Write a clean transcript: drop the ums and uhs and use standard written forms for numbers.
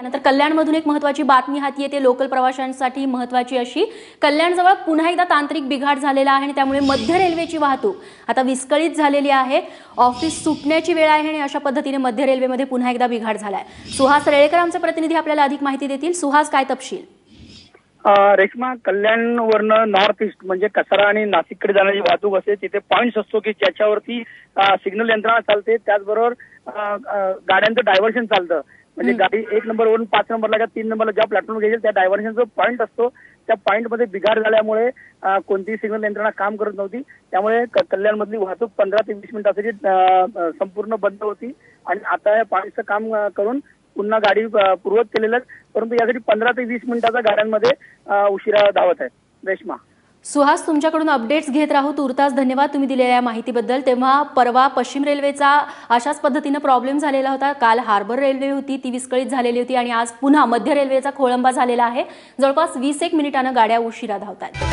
त्यानंतर कल्याणमधून एक महत्त्वाची बातमी हाती येते, लोकल प्रवाशांसाठी महत्त्वाची अशी। कल्याणजवळ पुन्हा एकदा तांत्रिक बिघाड झालेला आहे आणि त्यामुळे मध्य रेल्वेची वाहतूक आता विस्कळीत झालेली आहे। ऑफिस सुटण्याची वेळ आहे आणि अशा पद्धतीने मध्य रेल्वेमध्ये पुन्हा एकदा बिघाड झालाय। सुहास रेळेकर आमचे प्रतिनिधी आपल्याला अधिक माहिती देतील। सुहास, काय तपशील? रेश्मा, कल्याणवरनं नॉर्थ ईस्ट म्हणजे कसारा आणि नाशिककडे जाणारी वाहतूक असते, तिथे पॉइंट्स असतो की ज्याच्यावरती सिग्नल यंत्रणा चालते, त्याचबरोबर गाड्यांचं डायव्हर्शन चालतं। म्हणजे गाडी 1 नंबरवरून 5 नंबरला किंवा 3 नंबरला ज्या प्लॅटफॉर्म घेईल त्या डायव्हर्शनचा पॉईंट असतो, त्या पॉईंटमध्ये बिघाड झाल्यामुळे कोणतीही सिग्नल यंत्रणा काम करत नव्हती। त्यामुळे कल्याणमधली वाहतूक 15 ते 20 मिनिटासाठी संपूर्ण बंद होती आणि आता या पॉईंटचं काम करून पुन्हा गाडी पूर्वत केलेलं, परंतु यासाठी 15 ते 20 मिनिटाचा गाड्यांमध्ये उशिरा धावत आहे। रेश्मा, सुहास, तुमच्याकडून अपडेट्स घेत राहू। तुर्तास धन्यवाद तुम्ही दिलेल्या माहितीबद्दल। तेव्हा परवा पश्चिम रेल्वेचा अशाच पद्धतीने प्रॉब्लेम झालेला होता। काल हार्बर रेल्वे होती, ती विस्कळीत झालेली होती आणि आज पुन्हा मध्य रेल्वेचा खोळंबा झालेला आहे। जवळपास 20 मिनिटांना गाड्या उशिरा धावतात।